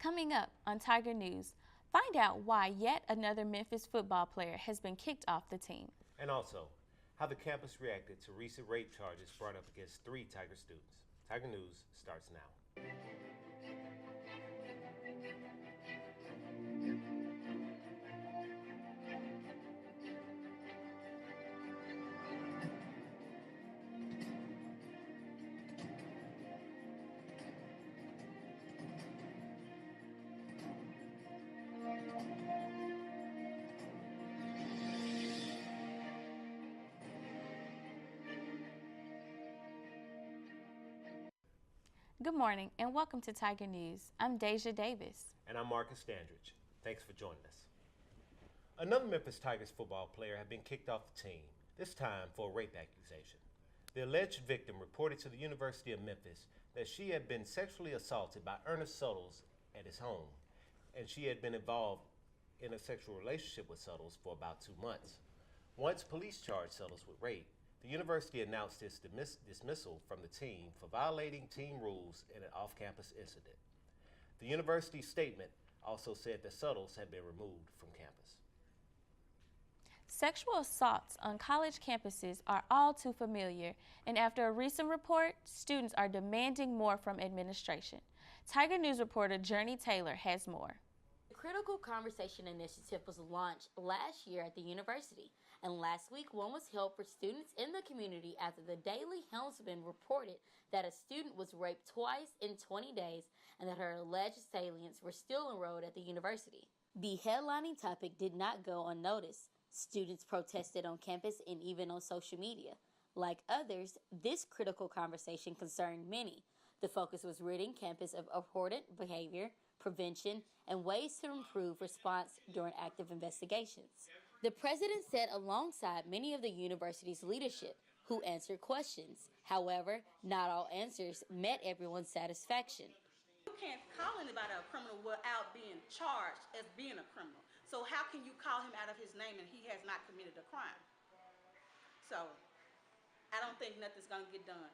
Coming up on Tiger News, find out why yet another Memphis football player has been kicked off the team. And also, how the campus reacted to recent rape charges brought up against 3 Tiger students. Tiger News starts now. Good morning and welcome to Tiger News. I'm Deja Davis. And I'm Marcus Standridge. Thanks for joining us. Another Memphis Tigers football player had been kicked off the team, this time for a rape accusation. The alleged victim reported to the University of Memphis that she had been sexually assaulted by Ernest Suttles at his home, and she had been involved in a sexual relationship with Suttles for about 2 months. Once police charged Suttles with rape, the university announced its dismissal from the team for violating team rules in an off-campus incident. The university's statement also said that Suttles had been removed from campus. Sexual assaults on college campuses are all too familiar, and after a recent report, students are demanding more from administration. Tiger News reporter Jurnee Taylor has more. The Critical Conversation Initiative was launched last year at the university, and last week one was held for students in the community after the Daily Helmsman reported that a student was raped twice in 20 days and that her alleged assailants were still enrolled at the university. The headlining topic did not go unnoticed. Students protested on campus and even on social media. Like others, this critical conversation concerned many. The focus was ridding campus of abhorrent behavior, prevention, and ways to improve response during active investigations. The president sat alongside many of the university's leadership who answered questions. However, not all answers met everyone's satisfaction. You can't call anybody a criminal without being charged as being a criminal. So how can you call him out of his name and he has not committed a crime? So I don't think nothing's going to get done.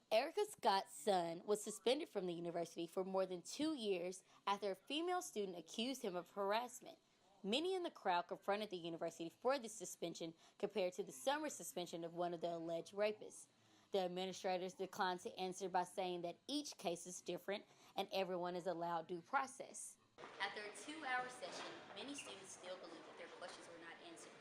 Erica Scott's son was suspended from the university for more than 2 years after a female student accused him of harassment. Many in the crowd confronted the university for this suspension compared to the summer suspension of one of the alleged rapists. The administrators declined to answer by saying that each case is different and everyone is allowed due process. After a 2-hour session, many students still believe that their questions were not answered.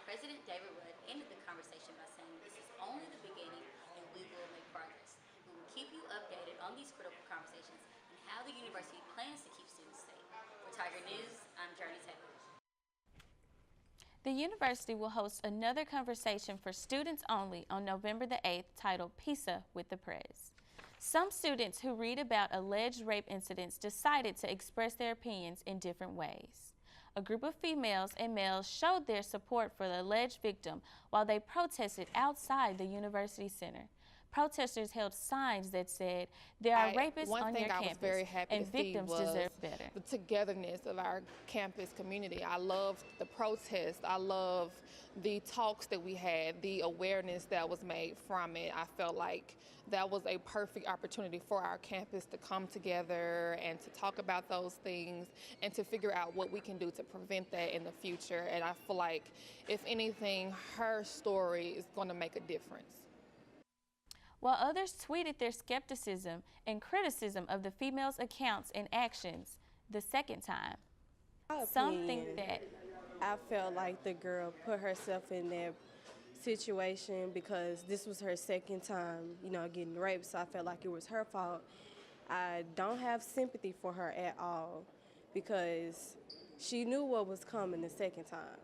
President David Rudd ended the conversation by saying this is only the beginning and we will make progress. We will keep you updated on these critical conversations and how the university plans to keep students safe. For Tiger News, I'm Jurnee Taylor. The university will host another conversation for students only on November the 8th titled Pizza with the Prez. Some students who read about alleged rape incidents decided to express their opinions in different ways. A group of females and males showed their support for the alleged victim while they protested outside the university center. Protesters held signs that said, "There are rapists on your campus, and victims deserve better." The togetherness of our campus community. I loved the protest. I love the talks that we had, the awareness that was made from it. I felt like that was a perfect opportunity for our campus to come together and to talk about those things and to figure out what we can do to prevent that in the future. And I feel like, if anything, her story is going to make a difference. While others tweeted their skepticism and criticism of the females' accounts and actions the second time. Some think that I felt like the girl put herself in that situation because this was her second time, getting raped, so I felt like it was her fault. I don't have sympathy for her at all because she knew what was coming the second time.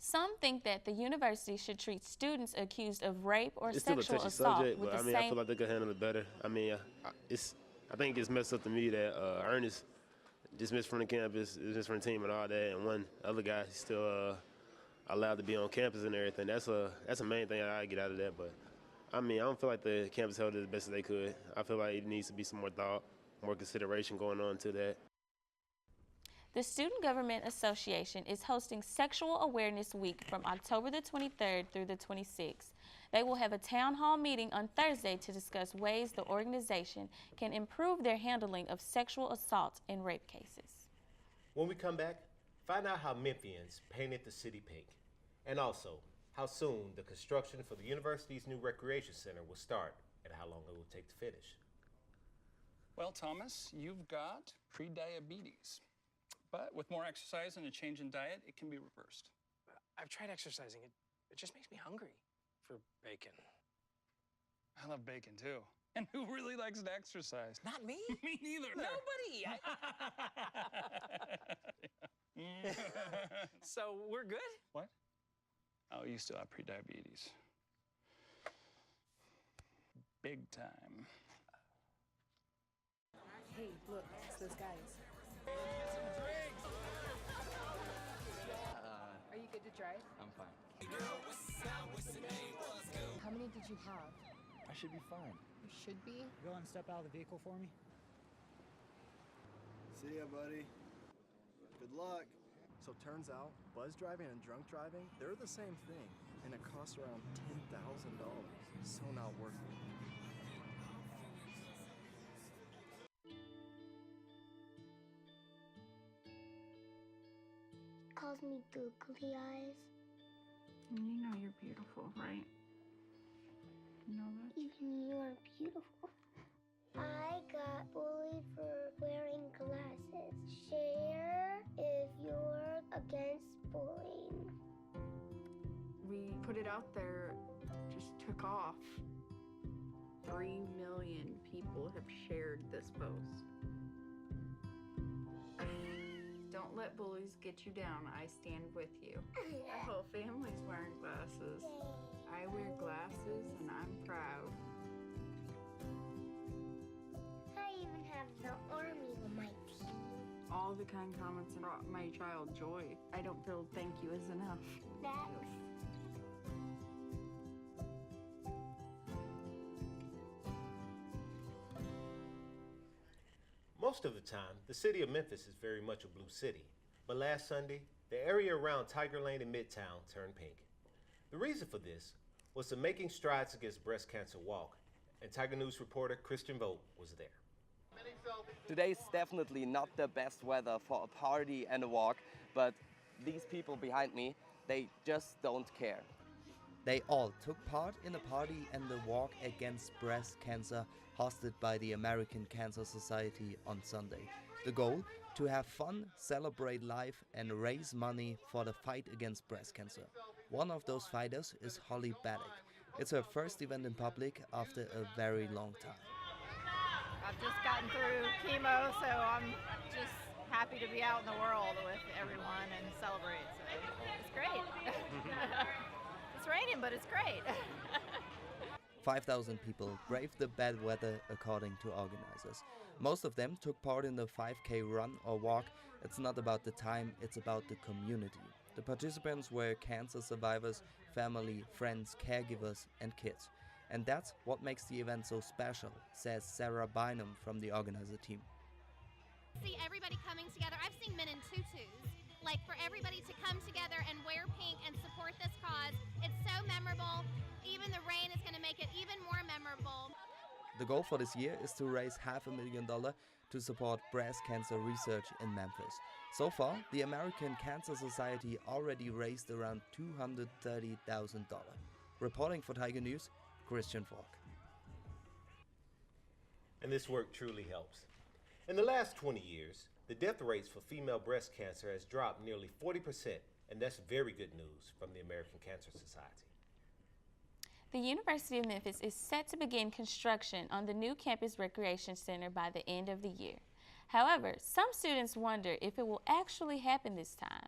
Some think that the university should treat students accused of rape or it's sexual still a touchy assault subject, with but the same. I feel like they could handle it better. I think it's messed up to me that Ernest dismissed from the campus, dismissed from the team and all that, and one other guy is still allowed to be on campus and everything. That's a main thing I get out of that. But I don't feel like the campus held it as best as they could. I feel like it needs to be some more thought, more consideration going on to that. The Student Government Association is hosting Sexual Awareness Week from October the 23rd through the 26th. They will have a town hall meeting on Thursday to discuss ways the organization can improve their handling of sexual assault and rape cases. When we come back, find out how Memphians painted the city pink, and also how soon the construction for the university's new recreation center will start and how long it will take to finish. Well, Thomas, you've got pre-diabetes. But with more exercise and a change in diet, it can be reversed. I've tried exercising. It just makes me hungry for bacon. I love bacon, too. And who really likes to exercise? Not me. Me neither. Nobody. So we're good? What? Oh, you still have pre-diabetes. Big time. Hey, look, it's those guys. Are you good to drive? I'm fine. How many did you have? I should be fine. You should be. Go and step out of the vehicle for me. See ya, buddy. Good luck. So turns out, buzz driving and drunk driving, they're the same thing, and it costs around $10,000. So not worth it. Calls me googly eyes. You know you're beautiful, right? You know that? Even you are beautiful. I got bullied for wearing glasses. Share if you're against bullying. We put it out there, just took off. 3 million people have shared this post. Don't let bullies get you down. I stand with you. Our whole family's wearing glasses. I wear glasses and I'm proud. I even have the army on my team. All the kind comments brought my child joy. I don't feel thank you is enough. Thanks. Most of the time, the city of Memphis is very much a blue city. But last Sunday, the area around Tiger Lane in Midtown turned pink. The reason for this was the Making Strides Against Breast Cancer walk, and Tiger News reporter Christian Volk was there. Today's definitely not the best weather for a party and a walk, but these people behind me, they just don't care. They all took part in a party and the walk against breast cancer hosted by the American Cancer Society on Sunday. The goal? To have fun, celebrate life, and raise money for the fight against breast cancer. One of those fighters is Holly Baddick. It's her first event in public after a very long time. I've just gotten through chemo, so I'm just happy to be out in the world with everyone and celebrate. So it's great. It's raining, but it's great. 5,000 people braved the bad weather according to organizers. Most of them took part in the 5K run or walk. It's not about the time, it's about the community. The participants were cancer survivors, family, friends, caregivers, and kids. And that's what makes the event so special, says Sarah Bynum from the organizer team. See everybody coming together. I've seen men in tutus. Like, for everybody to come together and wear pink and support this cause, it's so memorable. Even the rain is going to make it even more memorable. The goal for this year is to raise $500,000 to support breast cancer research in Memphis. So far, the American Cancer Society already raised around $230,000. Reporting for Tiger News, Christian Volk. And this work truly helps. In the last 20 years, the death rates for female breast cancer has dropped nearly 40%, and that's very good news from the American Cancer Society. The University of Memphis is set to begin construction on the new campus recreation center by the end of the year. However, some students wonder if it will actually happen this time.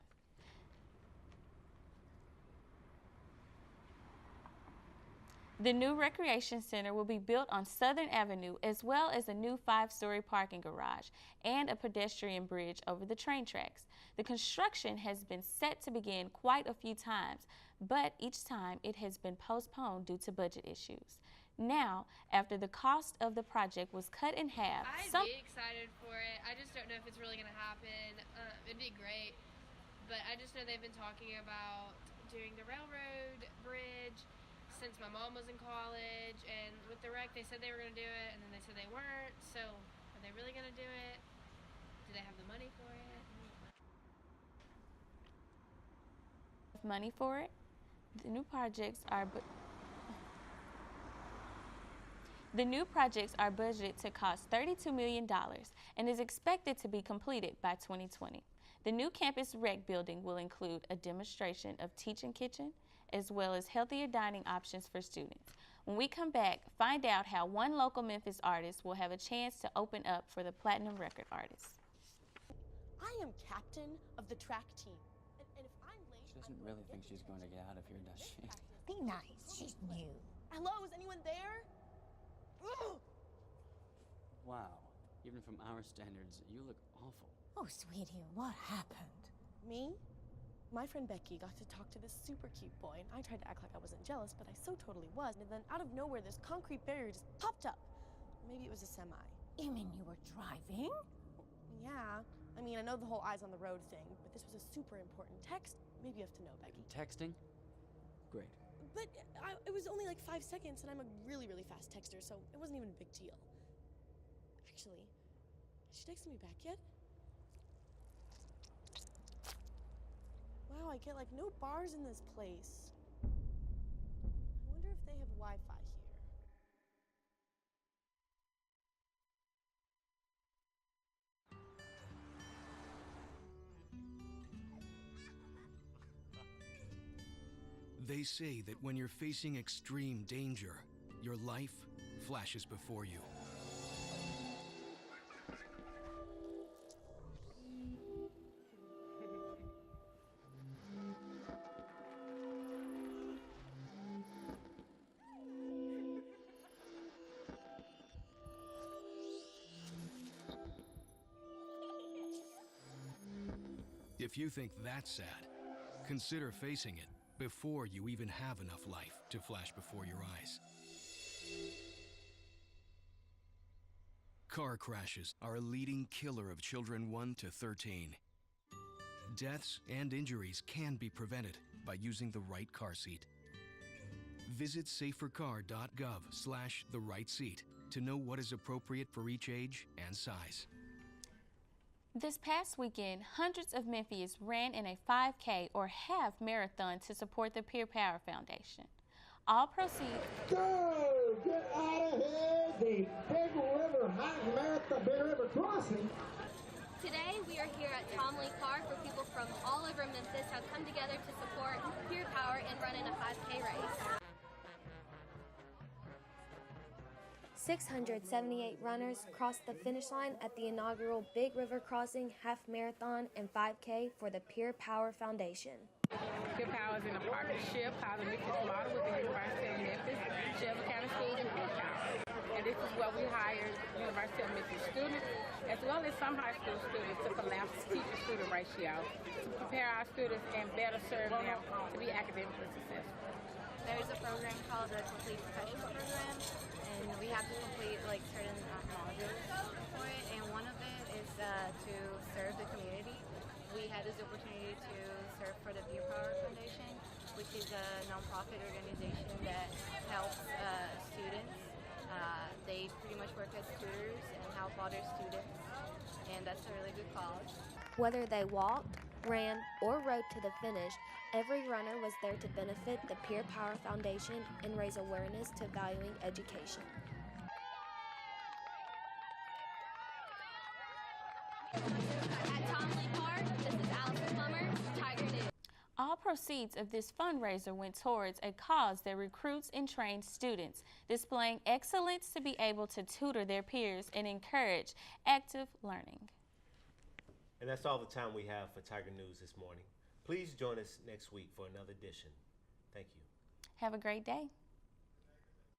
The new recreation center will be built on Southern Avenue, as well as a new 5-story parking garage and a pedestrian bridge over the train tracks. The construction has been set to begin quite a few times, but each time it has been postponed due to budget issues. Now, after the cost of the project was cut in half, I'd be excited for it. I just don't know if it's really going to happen. It'd be great, but I just know they've been talking about doing the railroad bridge. since my mom was in college, and with the rec, they said they were going to do it, and then they said they weren't. So, are they really going to do it? Do they have the money for it? Money for it. The new projects are budgeted to cost $32 million and is expected to be completed by 2020. The new campus rec building will include a demonstration of teaching kitchen as well as healthier dining options for students. When we come back, find out how one local Memphis artist will have a chance to open up for the platinum record artists. I am captain of the track team. And if I'm late, She doesn't really think she's going to get out of here, does she? be nice. She's new. Hello, is anyone there? Ugh. Wow. Even from our standards, you look awful. Oh, sweetie, what happened? Me? My friend Becky got to talk to this super cute boy, and I tried to act like I wasn't jealous, but I so totally was. And then out of nowhere, this concrete barrier just popped up. Maybe it was a semi. You mean you were driving? Yeah. I mean, I know the whole eyes on the road thing, but this was a super important text. Maybe you have to know, Becky. Texting? Great. But it was only like 5 seconds, and I'm a really, really fast texter, so it wasn't even a big deal. Actually, has she texted me back yet? Wow, I get like no bars in this place. I wonder if they have Wi-Fi here. They say that when you're facing extreme danger, your life flashes before you. If you think that's sad, consider facing it before you even have enough life to flash before your eyes. Car crashes are a leading killer of children 1 to 13. Deaths and injuries can be prevented by using the right car seat. Visit safercar.gov/the-right-seat to know what is appropriate for each age and size. This past weekend, hundreds of Memphians ran in a 5K or half marathon to support the Peer Power Foundation. All proceeds... Go! Get out of here! The Big River Half Marathon, Big River Crossing. Today we are here at Tomley Park where people from all over Memphis have come together to support Peer Power and run in a 5K race. 678 runners crossed the finish line at the inaugural Big River Crossing Half Marathon and 5K for the Peer Power Foundation. Peer Power is in a partnership called the Memphis Model with the University of Memphis, Shelby County Schools, and Peer Power. And this is where we hire University of Memphis students, as well as some high school students to collapse teacher-student ratio to prepare our students and better serve them to be academically successful. There's a program called the Complete Professional Program, and we have to complete like certain modules for it, and one of it is to serve the community. We had this opportunity to serve for the Peer Power Foundation, which is a nonprofit organization that helps students. They pretty much work as tutors and help other students, and that's a really good cause. Whether they walked, ran, or rode to the finish, every runner was there to benefit the Peer Power Foundation and raise awareness to valuing education. At Tomley Park, this is Allison, Plummer, Tiger News. All proceeds of this fundraiser went towards a cause that recruits and trains students, displaying excellence to be able to tutor their peers and encourage active learning. And that's all the time we have for Tiger News this morning. Please join us next week for another edition. Thank you. Have a great day.